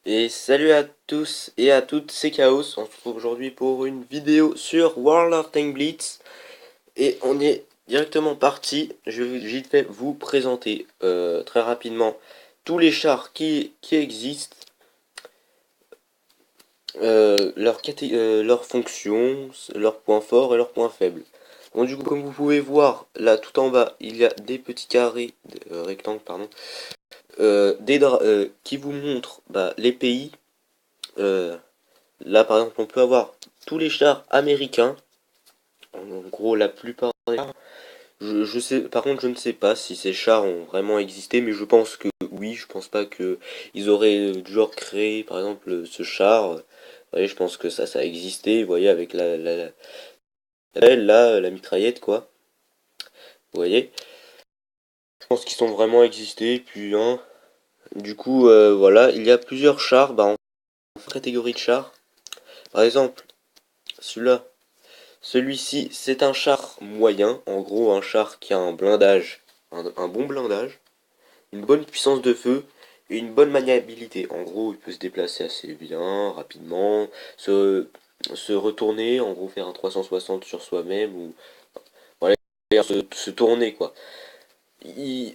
Et salut à tous et à toutes, c'est Chaos. On se retrouve aujourd'hui pour une vidéo sur World of Tanks Blitz. Et on est directement parti. Je vais vite fait vous présenter très rapidement tous les chars qui existent, leurs fonctions, leurs points forts et leurs points faibles. Bon, du coup, comme vous pouvez voir, là tout en bas, il y a des petits carrés, rectangles, pardon, qui vous montrent les pays. Euh, Là, par exemple, on peut avoir tous les chars américains. En gros, la plupart des chars. Je sais, par contre, je ne sais pas si ces chars ont vraiment existé, mais je pense que oui. Je pense pas que ils auraient du genre créé, par exemple, ce char. Vous voyez, je pense que ça a existé. Vous voyez, avec la mitraillette, quoi. Vous voyez. Je pense qu'ils sont vraiment existé. Puis, hein, du coup, voilà, il y a plusieurs chars, en catégorie de chars. Par exemple, celui-là. Celui-ci, c'est un char moyen, en gros un char qui a un blindage, un bon blindage, une bonne puissance de feu et une bonne maniabilité. En gros, il peut se déplacer assez bien, rapidement, se retourner, en gros faire un 360 sur soi-même, ou voilà, se tourner quoi.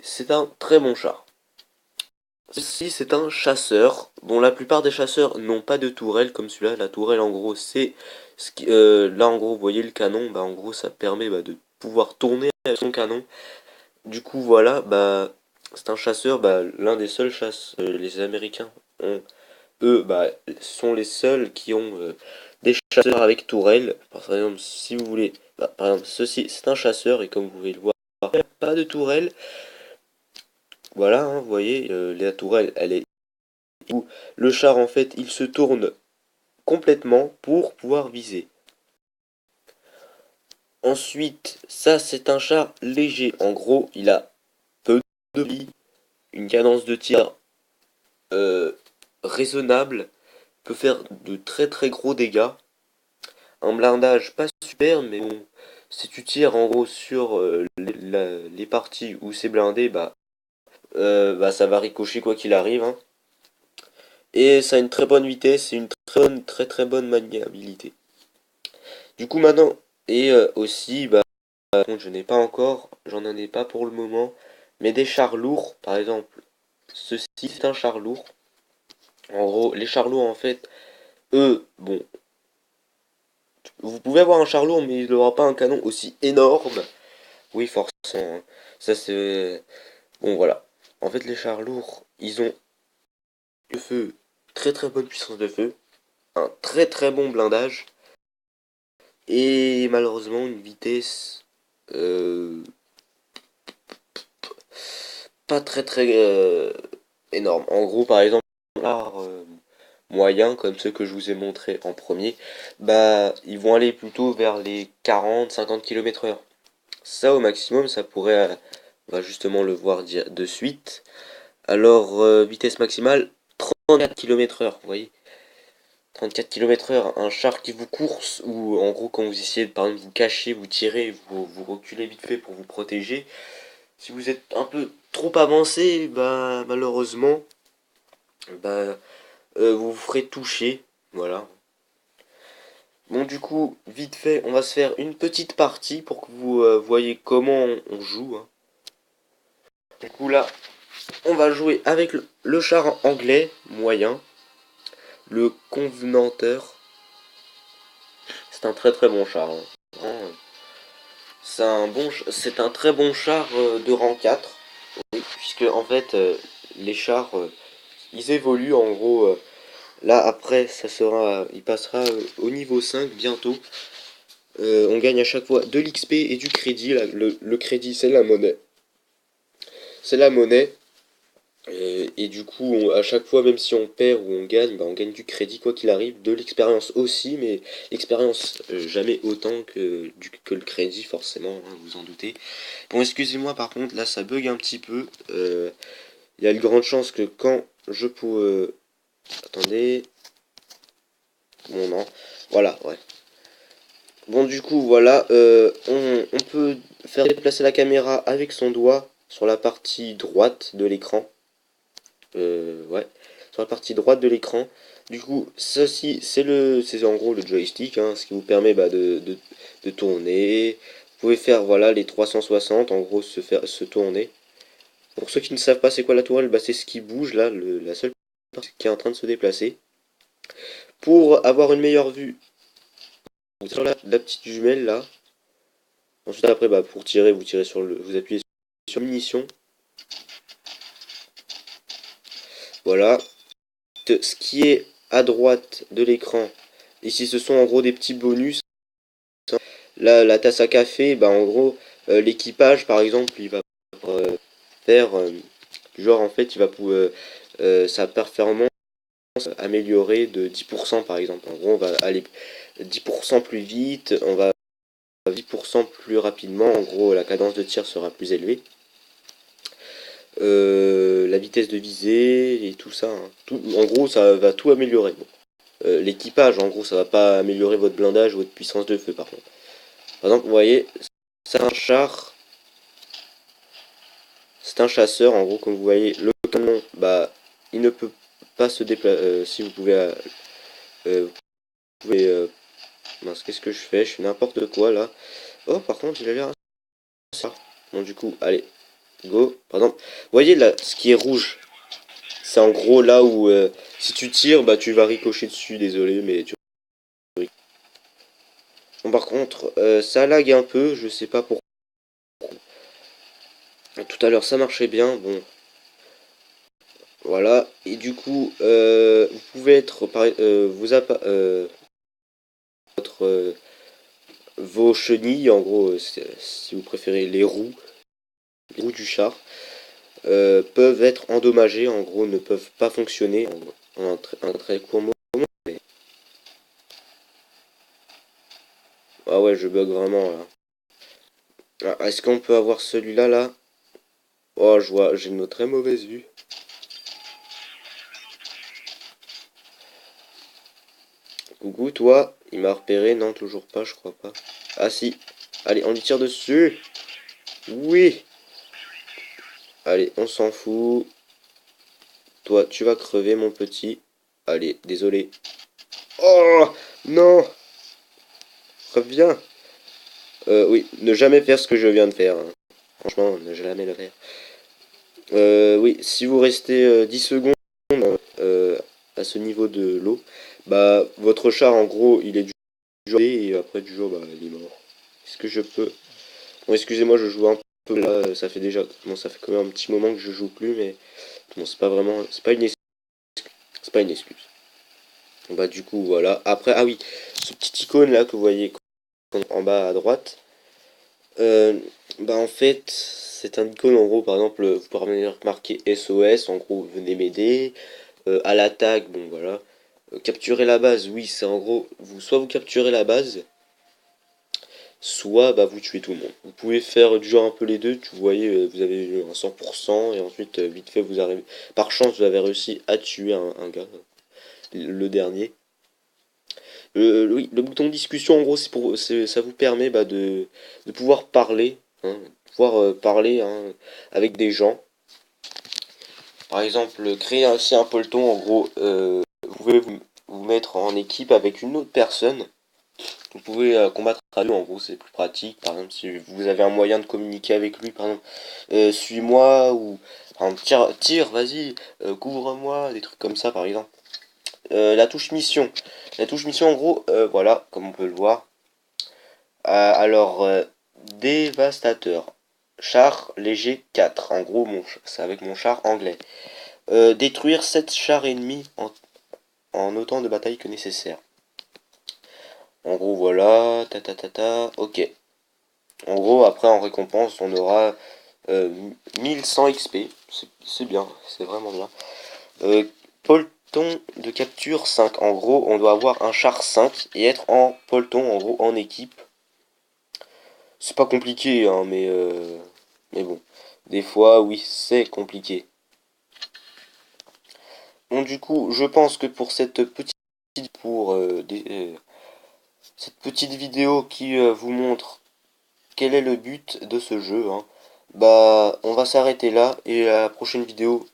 C'est un très bon char. Ceci, c'est un chasseur. Bon, la plupart des chasseurs n'ont pas de tourelle comme celui-là. La tourelle, en gros, c'est là, en gros, vous voyez le canon. En gros, ça permet de pouvoir tourner avec son canon. Du coup, voilà, c'est un chasseur. L'un des seuls les Américains ont, eux, sont les seuls qui ont des chasseurs avec tourelle. Par exemple, si vous voulez, par exemple, ceci, c'est un chasseur et comme vous pouvez le voir, il n'y a pas de tourelle. Voilà, hein, vous voyez, la tourelle, elle est où le char en fait il se tourne complètement pour pouvoir viser. Ensuite, ça c'est un char léger. En gros, il a peu de vie, une cadence de tir euh, raisonnable, peut faire de très très gros dégâts. Un blindage pas super, mais bon, si tu tires en gros sur les parties où c'est blindé, ça va ricocher quoi qu'il arrive, hein. Et ça a une très bonne vitesse et une très bonne maniabilité. Du coup maintenant, et aussi, par contre je n'ai pas encore, j'en ai pas pour le moment, mais des chars lourds, par exemple, ceci c'est un char lourd. En gros, les chars lourds en fait, eux, bon, vous pouvez avoir un char lourd, mais il n'aura pas un canon aussi énorme. Oui, forcément, hein. Ça c'est... Bon voilà. En fait les chars lourds, ils ont le feu, très bonne puissance de feu, un très bon blindage, et malheureusement une vitesse... Euh, pas très énorme. En gros, par exemple, l'art moyen, comme ceux que je vous ai montré en premier, ils vont aller plutôt vers les 40-50 km heure. Ça, au maximum, ça pourrait, on va justement le voir de suite. Alors, vitesse maximale, 34 km heure, vous voyez. 34 km heure, un char qui vous course, ou en gros, quand vous essayez de, par exemple, vous cacher, vous tirer, vous reculez vite fait pour vous protéger. Si vous êtes un peu trop avancé, malheureusement, bah, vous vous ferez toucher. Voilà. Bon, du coup, vite fait, on va se faire une petite partie pour que vous voyez comment on joue, hein. Du coup, là, on va jouer avec le char anglais moyen, le Convenanteur. C'est un très bon char, hein. Vraiment, c'est un très bon char de rang 4. Oui, puisque en fait, les chars, ils évoluent en gros. Là, après, il passera au niveau 5 bientôt. On gagne à chaque fois de l'XP et du crédit. Le crédit, c'est la monnaie. C'est la monnaie. Et du coup, à chaque fois, même si on perd ou on gagne, on gagne du crédit quoi qu'il arrive. De l'expérience aussi, mais l'expérience jamais autant que le crédit, forcément, hein, vous en doutez. Bon, excusez-moi, par contre, là, ça bug un petit peu. Il y a une grande chance que quand je peux... attendez. Bon, non. Voilà, ouais. Bon, du coup, voilà, on peut faire déplacer la caméra avec son doigt sur la partie droite de l'écran. Ouais, sur sur la partie droite de l'écran. Du coup, ceci, c'est en gros le joystick, hein, ce qui vous permet de tourner. Vous pouvez faire, voilà, les 360, en gros, se tourner. Pour ceux qui ne savent pas c'est quoi la tourelle, bah, c'est ce qui bouge, là, la seule partie qui est en train de se déplacer. Pour avoir une meilleure vue, sur la petite jumelle, là. Ensuite, après, bah, pour tirer, vous appuyez sur munitions. Voilà. Ce qui est à droite de l'écran, ici, ce sont en gros des petits bonus. Là, la tasse à café, bah, en gros, l'équipage, par exemple, il va faire, genre, en fait, il va pouvoir, sa performance améliorer de 10%, par exemple. En gros, on va aller 10% plus vite, on va 10% plus rapidement. En gros, la cadence de tir sera plus élevée. La vitesse de visée et tout ça, hein. En gros, ça va tout améliorer. Bon. L'équipage, en gros, ça va pas améliorer votre blindage ou votre puissance de feu, par contre. Par exemple, vous voyez, c'est un char, c'est un chasseur, en gros, comme vous voyez, le canon, bah, il ne peut pas se déplacer. Si vous pouvez, mince, qu'est-ce que je fais? Je fais n'importe quoi là. Oh, par contre, il a l'air ça. Bon, du coup, allez, go. Par exemple, vous voyez là, ce qui est rouge, c'est en gros là où si tu tires, bah tu vas ricocher dessus. Désolé, mais tu. Bon, par contre, ça lag un peu, je sais pas pourquoi. Tout à l'heure, ça marchait bien. Bon, voilà. Et du coup, vous pouvez être, votre, vos chenilles, en gros, si vous préférez les roues du char. Peuvent être endommagés, en gros ne peuvent pas fonctionner en un très court moment. Ah ouais, je bug vraiment là. Ah, est-ce qu'on peut avoir celui-là là? Oh, je vois, j'ai une très mauvaise vue. Coucou, toi, il m'a repéré, non, toujours pas, je crois pas. Ah si, allez, on lui tire dessus. Oui. Allez, on s'en fout. Toi, tu vas crever, mon petit. Allez, désolé. Oh, non. Reviens. Oui, ne jamais faire ce que je viens de faire, hein. Franchement, ne jamais le faire. Oui, si vous restez 10 secondes euh, à ce niveau de l'eau, bah votre char en gros il est du jour et après du jour bah il est mort. Est-ce que je peux. Bon, excusez-moi, je joue un peu là, ça fait déjà. Bon, ça fait quand même un petit moment que je joue plus, mais bon, c'est pas vraiment. C'est pas une excuse. C'est pas une excuse. Bon, bah du coup voilà. Après, ah oui, ce petit icône là que vous voyez en bas à droite, euh, bah en fait, c'est un icône en gros, par exemple, vous pouvez marquer SOS, en gros, venez m'aider. À l'attaque, bon voilà. Capturer la base, oui, c'est en gros, soit vous capturez la base, soit bah, vous tuez tout le monde. Vous pouvez faire du genre un peu les deux, vous voyez, vous avez un 100%, et ensuite, vite fait, vous arrivez. Par chance, vous avez réussi à tuer un gars, le dernier. Oui, le bouton de discussion, en gros, ça vous permet bah, de pouvoir parler, hein, pouvoir parler hein, avec des gens. Par exemple, créer ainsi un peloton, en gros, vous pouvez vous mettre en équipe avec une autre personne. Vous pouvez combattre à deux, en gros, c'est plus pratique. Par exemple, si vous avez un moyen de communiquer avec lui, par exemple, suis-moi, ou par exemple, tire, vas-y, couvre-moi, des trucs comme ça, par exemple. La touche mission. La touche mission, en gros, voilà, comme on peut le voir. Alors, dévastateur. Char léger 4. En gros, c'est avec mon char anglais. Détruire 7 chars ennemis en autant de batailles que nécessaire. En gros, voilà, ok. En gros, après, en récompense, on aura 1100 XP. C'est bien, c'est vraiment bien. Peloton de capture 5. En gros, on doit avoir un char 5 et être en peloton, en gros, en équipe. C'est pas compliqué, hein, mais bon. Des fois, oui, c'est compliqué. Bon, du coup, je pense que pour cette petite vidéo qui vous montre quel est le but de ce jeu, hein, bah, on va s'arrêter là et à la prochaine vidéo,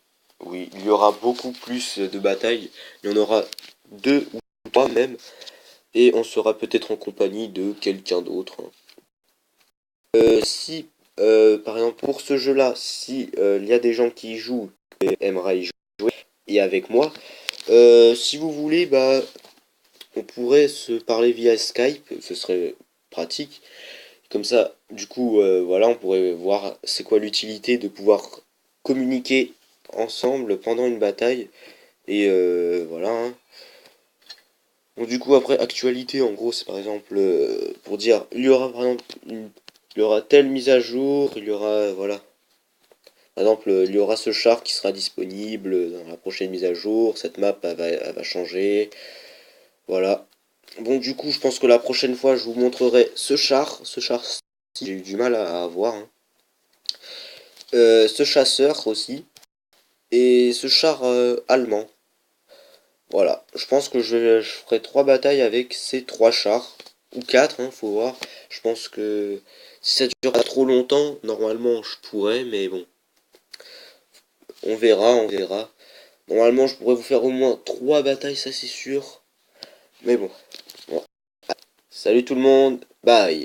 Oui, il y aura beaucoup plus de batailles. Il y en aura 2 ou 3 même. Et on sera peut-être en compagnie de quelqu'un d'autre. Si, par exemple, pour ce jeu-là, si il y a des gens qui y jouent et aimeraient y jouer, et avec moi, si vous voulez, bah, on pourrait se parler via Skype, ce serait pratique. Comme ça, du coup, voilà, on pourrait voir c'est quoi l'utilité de pouvoir communiquer ensemble pendant une bataille. Et voilà, hein. Bon, du coup, après, actualité, en gros, c'est par exemple, pour dire, il y aura par exemple, il y aura telle mise à jour, il y aura, voilà. Par exemple, il y aura ce char qui sera disponible dans la prochaine mise à jour, cette map, elle va changer, voilà. Bon, du coup, je pense que la prochaine fois, je vous montrerai ce char, j'ai eu du mal à avoir, hein. Ce chasseur aussi, et ce char allemand. Voilà, je pense que je ferai 3 batailles avec ces 3 chars, ou 4, hein, faut voir. Je pense que si ça dure pas trop longtemps, normalement je pourrais, mais bon, on verra, on verra. Normalement je pourrais vous faire au moins 3 batailles, ça c'est sûr. Mais bon, bon. Salut tout le monde, bye.